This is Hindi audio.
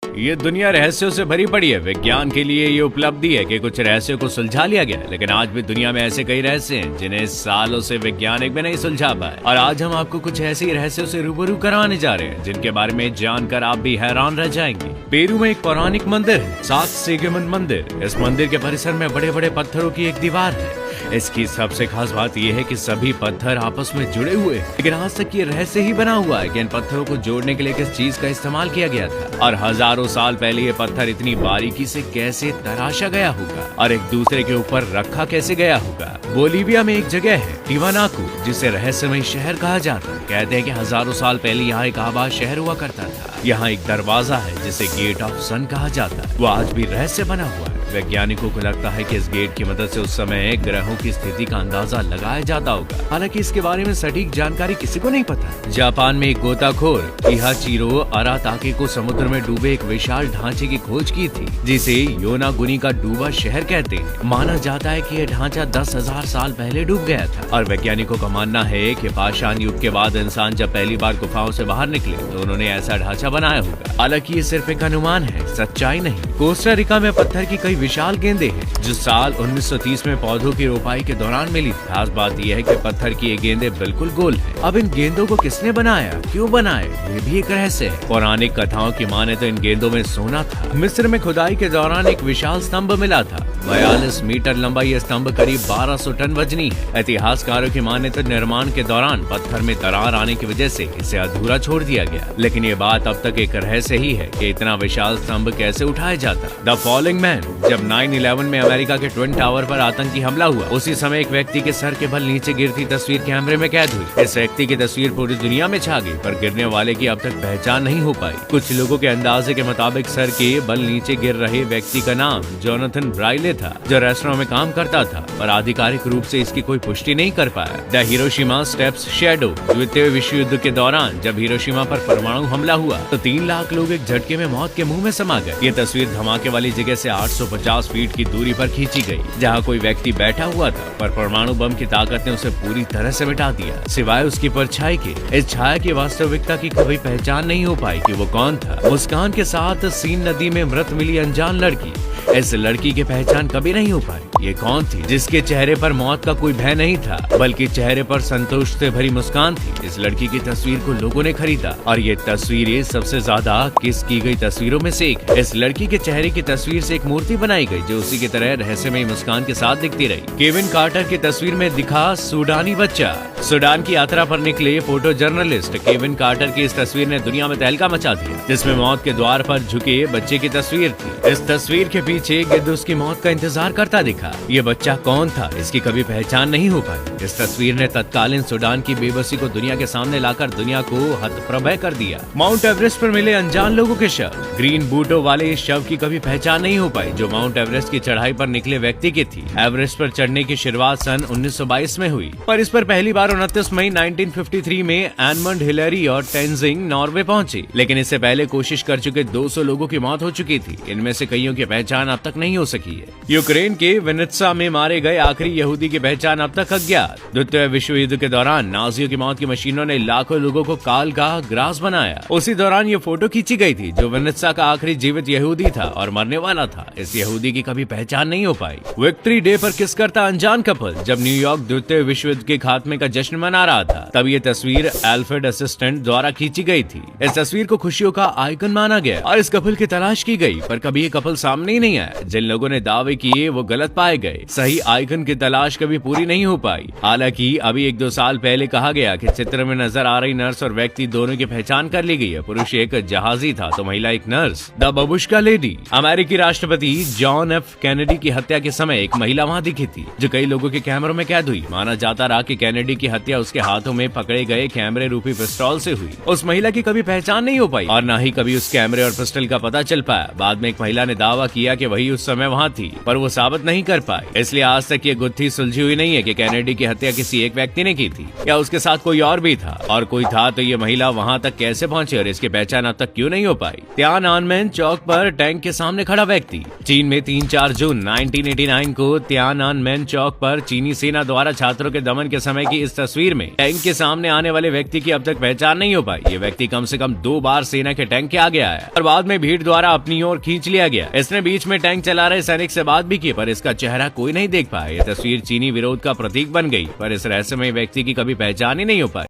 ये दुनिया रहस्यों से भरी पड़ी है। विज्ञान के लिए ये उपलब्धि है कि कुछ रहस्यों को सुलझा लिया गया है, लेकिन आज भी दुनिया में ऐसे कई रहस्य हैं जिन्हें सालों से वैज्ञानिक भी नहीं सुलझा पाए। और आज हम आपको कुछ ऐसे ही रहस्यों से रूबरू करवाने जा रहे हैं जिनके बारे में जानकर आप भी हैरान रह जाएंगे। पेरू में एक पौराणिक मंदिर है, सातसिगमन मंदिर। इस मंदिर के परिसर में बड़े बड़े पत्थरों की एक दीवार है। इसकी सबसे खास बात यह है कि सभी पत्थर आपस में जुड़े हुए हैं, लेकिन आज तक ये रहस्य ही बना हुआ है कि इन पत्थरों को जोड़ने के लिए किस चीज का इस्तेमाल किया गया था और हजारों साल पहले ये पत्थर इतनी बारीकी से कैसे तराशा गया होगा और एक दूसरे के ऊपर रखा कैसे गया होगा। बोलीविया में एक जगह है टिवानाकू, जिसे रहस्यमय शहर कहा जाता है। कहते हैं कि हजारों साल पहले यहाँ एक आबाद शहर हुआ करता था। यहाँ एक दरवाजा है जिसे गेट ऑफ सन कहा जाता है। वो आज भी रहस्य बना हुआ है। वैज्ञानिकों को लगता है कि इस गेट की मदद से उस समय ग्रहों की स्थिति का अंदाजा लगाया जाता होगा। हालांकि इसके बारे में सटीक जानकारी किसी को नहीं पता। जापान में एक गोताखोर किहाचिरो अराताके को समुद्र में डूबे एक विशाल ढांचे की खोज की थी, जिसे योनागुनी का डूबा शहर कहते हैं। माना जाता है कि यह ढांचा 10,000 साल पहले डूब गया था और वैज्ञानिकों का मानना है कि पाषाण युग के बाद इंसान जब पहली बार गुफाओं से बाहर निकले तो उन्होंने ऐसा ढांचा बनाया होगा। हालांकि ये सिर्फ एक अनुमान है, सच्चाई नहीं। कोस्टा रिका में पत्थर की कई विशाल गेंदें हैं जो साल 1930 में पौधों की रोपाई के दौरान मिली। खास बात यह है कि पत्थर की ये गेंदें बिल्कुल गोल हैं। अब इन गेंदों को किसने बनाया, क्यों बनाया, ये भी एक रहस्य है। पौराणिक कथाओं की माने तो इन गेंदों में सोना था। मिस्र में खुदाई के दौरान एक विशाल स्तंभ मिला था। 42 मीटर लंबा यह स्तंभ करीब 1200 टन वजनी है। इतिहासकारों की माने तो निर्माण के दौरान पत्थर में दरार आने की वजह से इसे अधूरा छोड़ दिया गया, लेकिन ये बात अब तक एक रहस्य ही है कि इतना विशाल स्तंभ कैसे उठाया जाता। The falling man. जब 9/11 में अमेरिका के ट्विन टावर पर आतंकी हमला हुआ, उसी समय एक व्यक्ति के सर के बल नीचे गिरती तस्वीर कैमरे में कैद हुई। इस व्यक्ति की तस्वीर पूरी दुनिया में छा गई, पर गिरने वाले की अब तक पहचान नहीं हो पाई। कुछ लोगों के अंदाजे के मुताबिक सर के बल नीचे गिर रहे व्यक्ति का नाम जोनाथन ब्राइले था, जो रेस्टोरेंट में काम करता था, पर आधिकारिक रूप से इसकी कोई पुष्टि नहीं कर पाया। The Hiroshima steps shadow. द्वितीय विश्व युद्ध के दौरान जब हिरोशिमा पर परमाणु हमला हुआ तो 3 लाख लोग एक झटके में मौत के मुंह में समा गए। ये तस्वीर धमाके वाली जगह से 850 फीट की दूरी पर खींची गई, जहाँ कोई व्यक्ति बैठा हुआ था, पर परमाणु बम की ताकत ने उसे पूरी तरह से मिटा दिया, सिवाय उसकी परछाई के। इस छाया की वास्तविकता की कभी पहचान नहीं हो पाई कि वो कौन था। मुस्कान के साथ सीन नदी में मृत मिली अनजान लड़की। इस लड़की की पहचान कभी नहीं हो पाई। ये कौन थी जिसके चेहरे पर मौत का कोई भय नहीं था, बल्कि चेहरे पर संतोष से भरी मुस्कान थी। इस लड़की की तस्वीर को लोगों ने खरीदा और ये तस्वीरें सबसे ज्यादा किस की गई तस्वीरों में से एक। इस लड़की के चेहरे की तस्वीर से एक मूर्ति बनाई गई जो उसी की तरह रहस्यमय मुस्कान के साथ दिखती रही। केविन कार्टर की तस्वीर में दिखा सूडानी बच्चा। सूडान की यात्रा पर निकले फोटो जर्नलिस्ट केविन कार्टर की इस तस्वीर ने दुनिया में तहलका मचा दिया, जिसमें मौत के द्वार पर झुके बच्चे की तस्वीर थी। इस तस्वीर के पीछे गिद्ध उसकी मौत का इंतजार करता दिखा। ये बच्चा कौन था, इसकी कभी पहचान नहीं हो पाई। इस तस्वीर ने तत्कालीन सूडान की बेबसी को दुनिया के सामने लाकर दुनिया को हतप्रभय कर दिया। माउंट एवरेस्ट पर मिले अनजान लोगों के शव। ग्रीन बूटों वाले इस शव की कभी पहचान नहीं हो पाई, जो माउंट एवरेस्ट की चढ़ाई पर निकले व्यक्ति की थी। एवरेस्ट पर चढ़ने की शुरुआत सन 1922 में हुई, पर इस पर पहली बार 29 मई 1953 में एडमंड हिलरी और टेंजिंग नॉर्वे पहुंचे, लेकिन इससे पहले कोशिश कर चुके 200 लोगों की मौत हो चुकी थी। इनमें से कईयों की पहचान अब तक नहीं हो सकी है। यूक्रेन के विनित्सा में मारे गए आखिरी यहूदी की पहचान अब तक अज्ञात। द्वितीय विश्व युद्ध के दौरान नाजियों की मौत की मशीनों ने लाखों लोगों को काल का ग्रास बनाया। उसी दौरान ये फोटो खींची गई थी जो विनित्सा का आखिरी जीवित यहूदी था और मरने वाला था। इस यहूदी की कभी पहचान नहीं हो पाई। विक्ट्री डे पर किस करता अनजान कपल। जब न्यूयॉर्क द्वितीय विश्व युद्ध के खात्मे का जश्न मना रहा था, तब ये तस्वीर एल्फ्रेड असिस्टेंट द्वारा खींची गई थी। इस तस्वीर को खुशियों का आइकन माना गया और इस कपल की तलाश की गई, पर कभी ये कपल सामने ही नहीं आया। जिन लोगों ने दावे किए वो गलत पाए गए। सही आइकन की तलाश कभी पूरी नहीं हो पाई। हालांकि अभी 1-2 साल पहले कहा गया कि चित्र में नजर आ रही नर्स और व्यक्ति दोनों की पहचान कर ली गई है। पुरुष एक जहाजी था तो महिला एक नर्स। The बबुश्का lady. अमेरिकी राष्ट्रपति जॉन एफ कैनेडी की हत्या के समय एक महिला वहां दिखी थी, जो कई लोगों के कैमरों में कैद हुई। माना जाता रहा कि कैनेडी की हत्या उसके हाथों में पकड़े गए कैमरे रूपी पिस्टल से हुई। उस महिला की कभी पहचान नहीं हो पाई और न ही कभी उस कैमरे और पिस्टल का पता चल पाया। बाद में एक महिला ने दावा किया कि वही उस समय वहां थी, पर वो साबित नहीं कर कर पाई। इसलिए आज तक ये गुत्थी सुलझी हुई नहीं है कि कैनेडी की हत्या किसी एक व्यक्ति ने की थी या उसके साथ कोई और भी था, और कोई था तो ये महिला वहां तक कैसे पहुंची और इसकी पहचान अब तक क्यों नहीं हो पाई। तियानअनमेन चौक पर टैंक के सामने खड़ा व्यक्ति। चीन में 3-4 जून 1989 को तियानअनमेन चौक पर चीनी सेना द्वारा छात्रों के दमन के समय की इस तस्वीर में टैंक के सामने आने वाले व्यक्ति की अब तक पहचान नहीं हो पाई। ये व्यक्ति कम से कम 2 बार सेना के टैंक के आगे आया और बाद में भीड़ द्वारा अपनी ओर खींच लिया गया। इसने बीच में टैंक चला रहे सैनिक से बात भी की, पर इसका चेहरा कोई नहीं देख पाया। ये तस्वीर चीनी विरोध का प्रतीक बन गई, पर इस रहस्यमय व्यक्ति की कभी पहचान ही नहीं हो पाई।